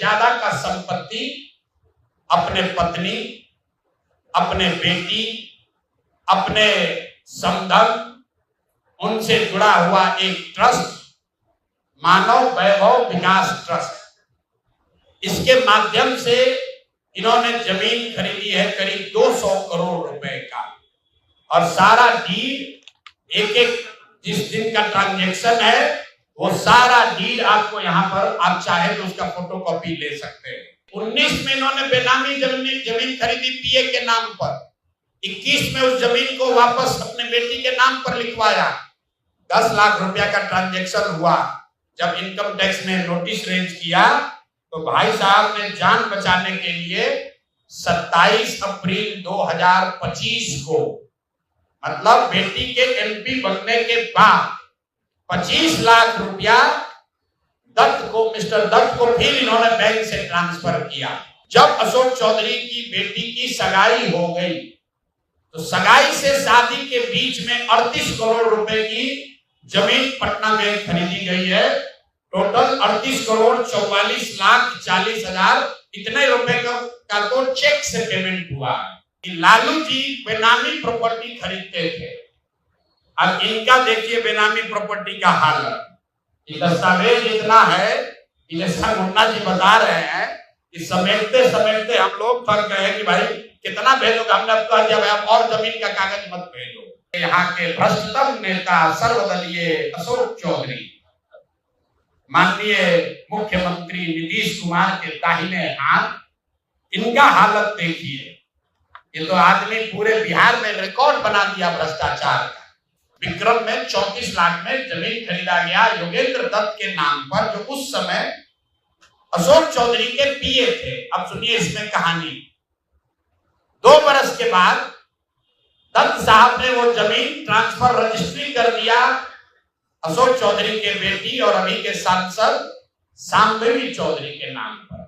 ज्यादा का संपत्ति अपने पत्नी, अपने बेटी, अपने समधन, उनसे जुड़ा हुआ एक ट्रस्ट, मानव वैभव विकास ट्रस्ट, इसके माध्यम से इन्होंने जमीन खरीदी है करीब 200 करोड़ रुपए का। और सारा डीड एक एक जिस दिन का ट्रांजैक्शन है वो सारा डीड आपको यहाँ पर आप चाहे तो उसका फोटोकॉपी ले सकते हैं। 19 में इन्होंने बेनामी जमीन खरीदी पीए के नाम पर, 21 में उस जमीन को वापस अपने बेटी के नाम पर लिखवाया। 10 लाख रुपया का ट्रांजैक्शन हुआ। जब इनकम टैक्स ने नोटिस रेंज किया तो भाई साहब ने जान बचाने के लिए 27 अप्रैल 2025 को, मतलब बेटी के एमपी बनने के बाद 25 लाख रुपया दत्त को, मिस्टर दत्त को फिर इन्होंने बैंक से ट्रांसफर किया। जब अशोक चौधरी की बेटी की सगाई हो गई तो सगाई से शादी के बीच में 38 करोड़ रुपए की जमीन पटना में खरीदी गई है। टोटल 38 करोड़ 44 लाख 40 हजार इतने रुपए का तो चेक से पेमेंट हुआ है। लालू जी बेनामी प्रॉपर्टी खरीदते थे। अब इनका देखिए बेनामी प्रॉपर्टी का हालत, दस्तावेज इतना है कि जैसा मुन्ना जी बता रहे हैं कि समेटते समेटते हम लोग थक गए कि भाई कितना भेजोगे। हमने अब कह दिया भाई अब और जमीन का कागज मत भेजो। यहाँ के भ्रष्टतम नेता सर्वदलीय अशोक चौधरी, माननीय मुख्यमंत्री नीतीश कुमार के दाहिने हाथ, इनका हालत देखिए। ये तो आदमी पूरे बिहार में रिकॉर्ड बना दिया भ्रष्टाचार का। विक्रम में 34 लाख में जमीन खरीदा गया योगेंद्र दत्त के नाम पर, जो उस समय अशोक चौधरी के पीए थे। अब सुनिए इसमें कहानी। 2 बरस के बाद दत्त साहब ने वो जमीन ट्रांसफर रजिस्ट्री कर दिया अशोक चौधरी के बेटी और अभी के सांसद सांबवी चौधरी के नाम पर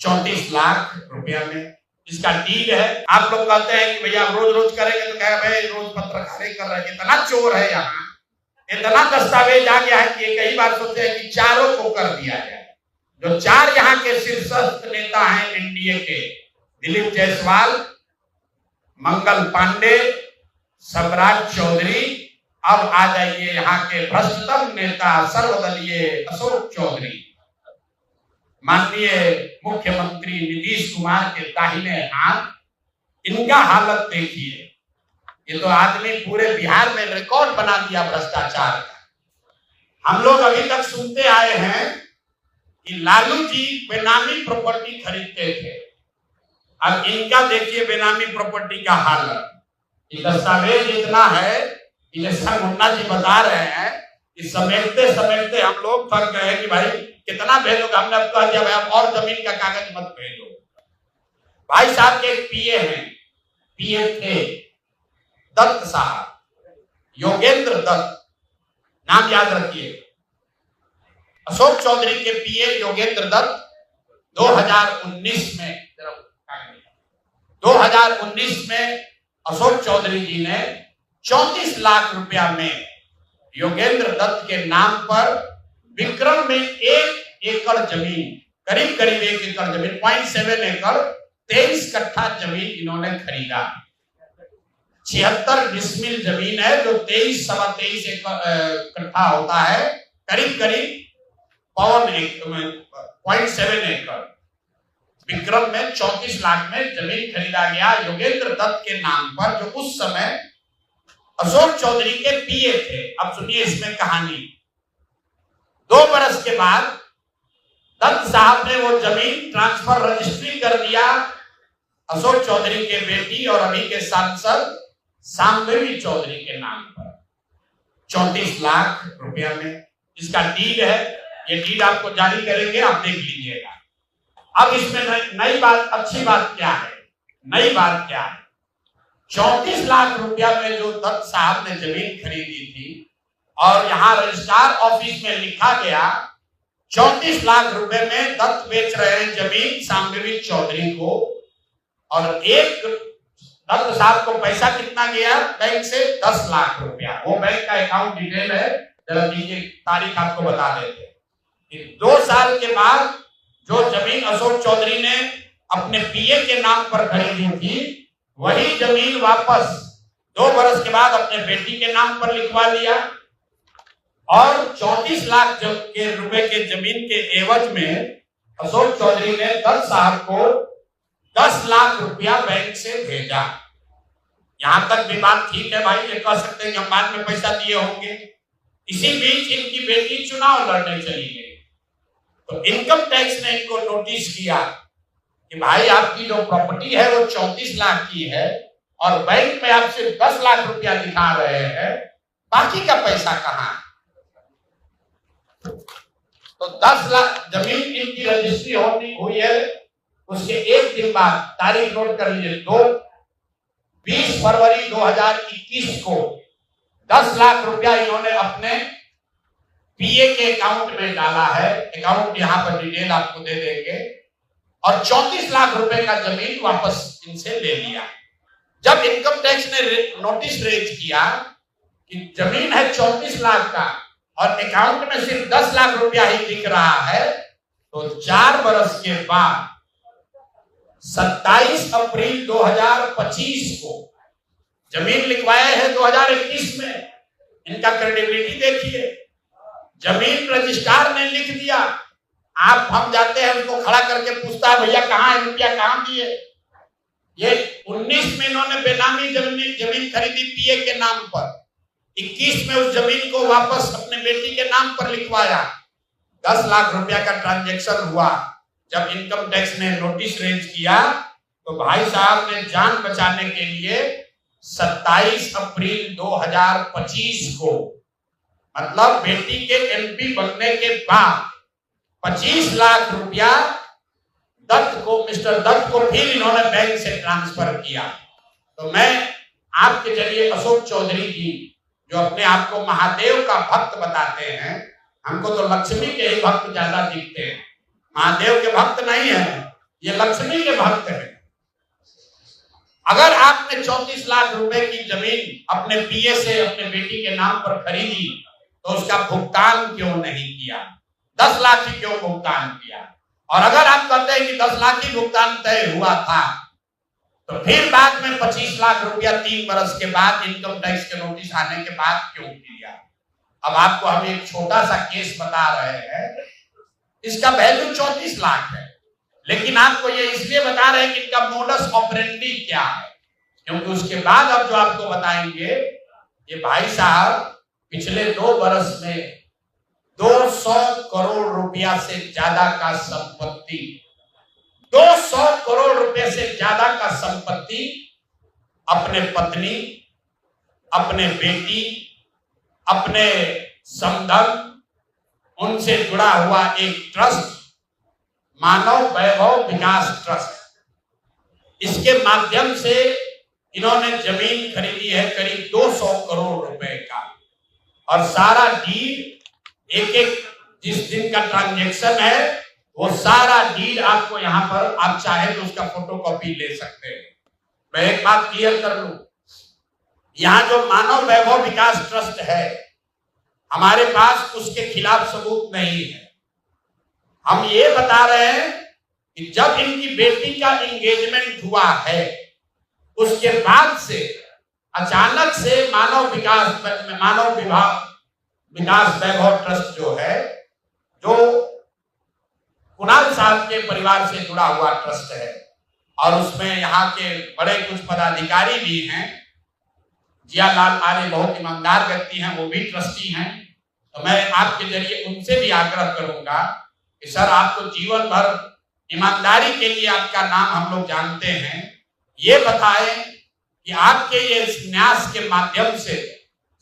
34 लाख रुपया में। इसका डीड है। आप लोग कहते हैं कि भैया रोज रोज करेंगे तो कहे भाई रोज पत्रकारिता कर रहे हैं। इतना चोर है यहाँ, इतना दस्तावेज आ गया है कि कई बार सोचते हैं कि चारों को कर दिया जाए। जो 4 यहाँ के शीर्षस्थ नेता हैं एनडीए के, दिलीप जायसवाल, मंगल पांडे, सम्राट चौधरी, अब आ जाइए यहाँ के भ्रष्टतम नेता सर्वदलीय अशोक चौधरी, माननीय मुख्यमंत्री नीतीश कुमार के दाहिने हाथ, इनका हालत देखिए। ये तो आदमी पूरे बिहार में रिकॉर्ड बना दिया भ्रष्टाचार का। हम लोग अभी तक सुनते आए हैं कि लालू जी बेनामी प्रॉपर्टी खरीदते थे। अब इनका देखिए बेनामी प्रॉपर्टी का हालत, दस्तावेज इतना है कि जैसा मुन्ना जी बता रहे हैं कि समेटते समेटते हम लोग थक गए कि भाई कितना भेजोगे। हमने अब कह दिया भाई अब और जमीन का कागज मत भेजो। भाई साहब के एक पीए हैं, पीए थे दत्त साहब, योगेंद्र दत्त, नाम याद रखिए। अशोक चौधरी के पीए योगेंद्र दत्त 2019 में अशोक चौधरी जी ने 34 लाख रुपया में योगेंद्र दत्त के नाम पर विक्रम में 1 एकड़ जमीन, करीब करीब 1 एकड़ जमीन, 0.7 एकड़ 23 कट्ठा जमीन इन्होंने खरीदा। 76 डिसमिल जमीन है जो 23-23 कट्ठा होता है, करीब करीब 0.7 एकड़। विक्रम में 34 लाख में जमीन खरीदा गया योगेंद्र दत्त के नाम पर, जो उस समय अशोक चौधरी के पीए थे। अब सुनिए इसमें कहानी। 2 बरस के बाद दत्त साहब ने वो जमीन ट्रांसफर रजिस्ट्री कर दिया अशोक चौधरी के बेटी और अभी के सांसद सांबवी चौधरी के नाम पर 34 लाख रुपया में। इसका डीड है, ये डीड आपको जारी करेंगे, आप देख लीजिएगा। अब इसमें नई बात, अच्छी बात क्या है, नई बात क्या है, 34 लाख रुपया में जो दत्त साहब ने जमीन खरीदी थी और यहाँ रजिस्ट्रार ऑफिस में लिखा गया 34 लाख रुपए में दत्त बेच रहे हैं जमीन सांबवी चौधरी को, और एक दत्त साहब को पैसा कितना गया बैंक से, 10 लाख रुपया। वो बैंक का अकाउंट डिटेल है, जरा दीजिए, तारीख आपको बता देते। 2 साल के बाद जो जमीन अशोक चौधरी ने अपने पीए के नाम पर खरीदी थी, वही जमीन वापस 2 बरस के बाद अपने बेटी के नाम पर लिखवा लिया और 34 लाख के रुपए के जमीन के एवज में अशोक चौधरी ने दत्त साहब को 10 लाख रुपया बैंक से भेजा। यहां तक भी बात ठीक है भाई, ये कह सकते हैं कि हम बाद में पैसा दिए होंगे। इसी बीच इनकी बेटी चुनाव लड़ने चली गई, तो इनकम टैक्स ने इनको नोटिस किया कि भाई आपकी जो प्रॉपर्टी है वो 34 लाख की है और बैंक में आप सिर्फ 10 लाख रुपया दिखा रहे हैं, बाकी का पैसा कहां? तो 10 लाख जमीन इनकी रजिस्ट्री हुई है। उसके एक दिन बाद, तारीख नोट कर लीजिए, 20 फरवरी 2021 को 10 लाख रुपया इन्होंने अपने पीए के अकाउंट में डाला है। अकाउंट यहां पर डिटेल आपको दे देंगे। और 34 लाख रुपए का जमीन वापस इनसे ले लिया। जब इनकम टैक्स ने नोटिस रेज किया कि जमीन है 34 लाख का और अकाउंट में सिर्फ 10 लाख रुपया ही दिख रहा है, तो 4 बरस के बाद 27 अप्रैल 2025 को जमीन लिखवाए हैं 2021 में। इनका क्रेडिबिलिटी देखिए, जमीन रजिस्ट्रार ने लिख दिया। आप हम जाते हैं, उसको खड़ा करके पूछता है भैया कहाँ है रुपया, कहाँ दिए? ये 19 में इन्होंने बेनामी जमीन खरीदी पीए के नाम पर, 21 में उस जमीन को वापस अपने बेटी के नाम पर लिखवाया। 10 लाख रुपया का ट्रांजैक्शन हुआ। जब इनकम टैक्स ने नोटिस रेज किया तो भाई साहब ने जान बचाने के लिए 27 अप्रैल 2025 को, मतलब बेटी के एमपी बनने के बाद 25 लाख रुपया दत्त को, मिस्टर दत्त को फिर इन्होंने बैंक से ट्रांसफर किया। तो मैं आपके जरिए अशोक चौधरी जी, जो अपने आप को महादेव का भक्त बताते हैं, हमको तो लक्ष्मी के ही भक्त ज्यादा दिखते हैं, महादेव के भक्त नहीं है, ये लक्ष्मी के भक्त हैं। अगर आपने 34 लाख रुपए की जमीन अपने पीए से अपने बेटी के नाम पर खरीदी तो उसका भुगतान क्यों नहीं किया? 10 लाख ही क्यों भुगतान किया? और अगर आप कहते हैं कि 10 लाख ही भुगतान तय हुआ था, तो फिर बाद में 25 लाख रुपया 3 बरस के बाद इनकम टैक्स के नोटिस आने के बाद क्यों किया? अब आपको हम एक छोटा सा केस बता रहे हैं, इसका वैल्यू 34 लाख है, लेकिन आपको ये इसलिए बता रहे हैं कि इनका मोडस ऑपरेंडी क्या है, क्योंकि उसके बाद अब जो आपको बताएंगे, ये भाई साहब पिछले 2 बरस में 200 करोड़ रुपया से ज्यादा का संपत्ति, 200 करोड़ रुपए से ज्यादा का संपत्ति अपने पत्नी, अपने बेटी, अपने समधन, उनसे जुड़ा हुआ एक ट्रस्ट, मानव वैभव विकास ट्रस्ट, इसके माध्यम से इन्होंने जमीन खरीदी है करीब 200 करोड़ रुपए का। और सारा डीड, एक जिस दिन का ट्रांजैक्शन है वो सारा डीड आपको यहाँ पर, आप चाहे तो उसका फोटोकॉपी ले सकते हैं। मैं एक बात क्लियर कर लूं, यहाँ जो मानव वैभव विकास ट्रस्ट है, हमारे पास उसके खिलाफ सबूत नहीं है। हम ये बता रहे हैं कि जब इनकी बेटी का एंगेजमेंट हुआ है, उसके बाद से अचानक से मानव विकास वैभव ट्रस्ट जो है, जो कुणाल साहब के परिवार से जुड़ा हुआ ट्रस्ट है, और उसमें यहाँ के बड़े कुछ पदाधिकारी भी हैं, जियालाल आर्य बहुत ईमानदार व्यक्ति हैं, वो भी ट्रस्टी हैं। तो मैं आपके जरिए उनसे भी आग्रह करूंगा कि सर, आपको जीवन भर ईमानदारी के लिए आपका नाम हम लोग जानते हैं, ये बताएं कि आपके ये न्यास के माध्यम से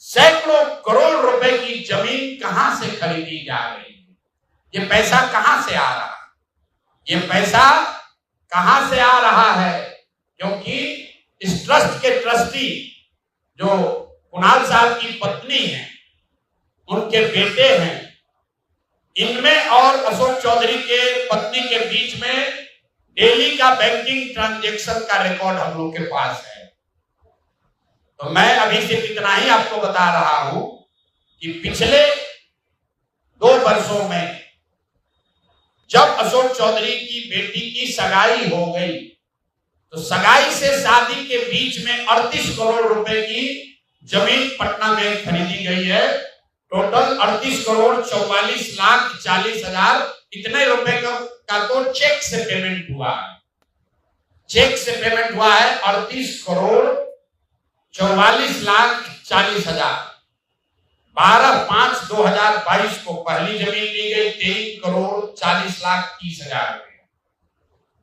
सैकड़ों करोड़ रुपए की जमीन कहां से खरीदी जा रही है, ये पैसा कहां से आ रहा है, ये पैसा कहां से आ रहा है? क्योंकि इस ट्रस्ट के ट्रस्टी जो कुणाल साहब की पत्नी है, उनके बेटे हैं, इनमें और अशोक चौधरी के पत्नी के बीच में डेली का बैंकिंग ट्रांजैक्शन का रिकॉर्ड हम लोग के पास है। तो मैं अभी सिर्फ इतना ही आपको बता रहा हूं कि पिछले 2 वर्षों में जब अशोक चौधरी की बेटी की सगाई हो गई तो सगाई से शादी के बीच में 38 करोड़ रुपए की जमीन पटना में खरीदी गई है। टोटल 38 करोड़ 44 लाख 40 हजार इतने रुपए का तो चेक से पेमेंट हुआ है। चेक से पेमेंट हुआ है 38 करोड़ 44 लाख 40 हजार। 12/5/2022 को पहली जमीन ली गई 23 करोड़ 40 लाख 30 हजार रुपए।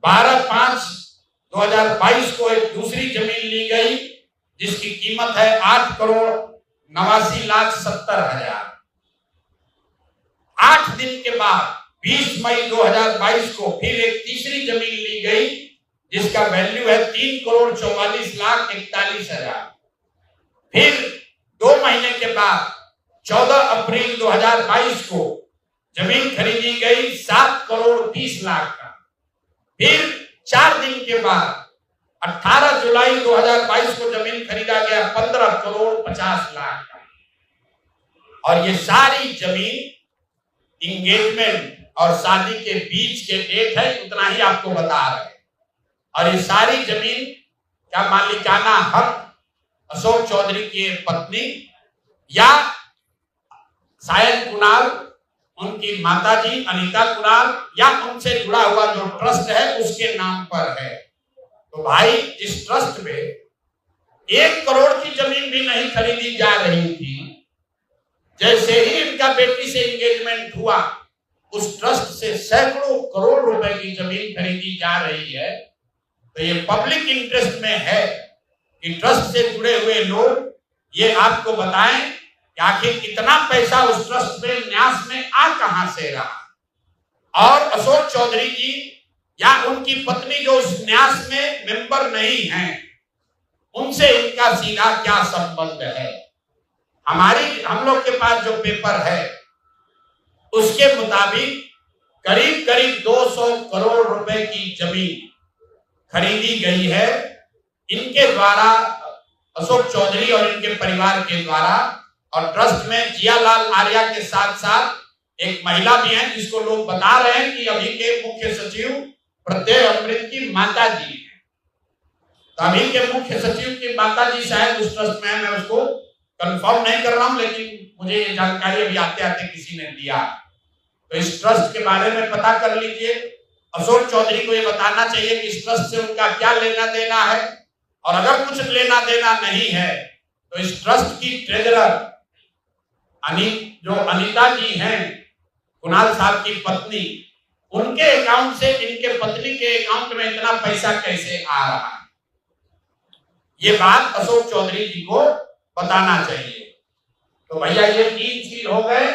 12/5/2022 को एक दूसरी जमीन ली गई जिसकी कीमत है 8 करोड़ 89 लाख 70 हजार। 8 दिन के बाद 20 मई 2022 को फिर एक तीसरी जमीन ली गई जिसका वैल्यू है 3 करोड़ 44 लाख 41 हजार। फिर 2 महीने के बाद 14 अप्रैल 2022 को जमीन खरीदी गई 7 करोड़ 20 लाख का। फिर 4 दिन के बाद 18 जुलाई 2022 को जमीन खरीदा गया 15 करोड़ 50 लाख का। और ये सारी जमीन इंगेजमेंट और शादी के बीच के डेट है, उतना ही आपको बता रहे हैं। और ये सारी जमीन का मालिकाना हक अशोक चौधरी की पत्नी या शायद कुणाल, उनकी माताजी अनीता कुणाल या उनसे जुड़ा हुआ जो ट्रस्ट है उसके नाम पर है। तो भाई इस ट्रस्ट में 1 करोड़ की जमीन भी नहीं खरीदी जा रही थी। जैसे ही इनका बेटी से एंगेजमेंट हुआ उस ट्रस्ट से सैकड़ों करोड़ रुपए की जमीन खरीदी जा रही है। तो ये पब्लिक इंटरेस्ट में है कि ट्रस्ट से जुड़े हुए लोग ये आपको बताएं कि आखिर कितना पैसा उस ट्रस्ट में न्यास में आ कहां से रहा। और अशोक चौधरी जी या उनकी पत्नी जो उस न्यास में मेंबर नहीं हैं, उनसे इनका सीधा क्या संबंध है। हम लोग के पास जो पेपर है उसके मुताबिक करीब करीब 200 करोड़ रुपए की जमीन खरीदी गई है इनके द्वारा, अशोक चौधरी और इनके परिवार के द्वारा। और ट्रस्ट में जियालाल आर्या के साथ साथ एक महिला भी है जिसको लोग बता रहे हैं कि अभी के मुख्य सचिव प्रत्यय अमृत की माता जी है। तो अभी के मुख्य सचिव की माता जी शायद उस ट्रस्ट में है, मैं उसको कंफर्म नहीं कर रहा हूं, लेकिन मुझे ये जानकारी अभी आते आते किसी ने दिया। तो इस ट्रस्ट के बारे में पता कर लीजिए। अशोक चौधरी को ये बताना चाहिए कि इस ट्रस्ट से उनका क्या लेना देना है, और अगर कुछ लेना देना नहीं है तो इस ट्रस्ट की ट्रेजरर जो अनीता जी हैं, कुणाल साहब की पत्नी, उनके अकाउंट से इनके पत्नी के अकाउंट में इतना पैसा कैसे आ रहा है, ये बात अशोक चौधरी जी को बताना चाहिए। तो भैया ये 3 चीज हो गए।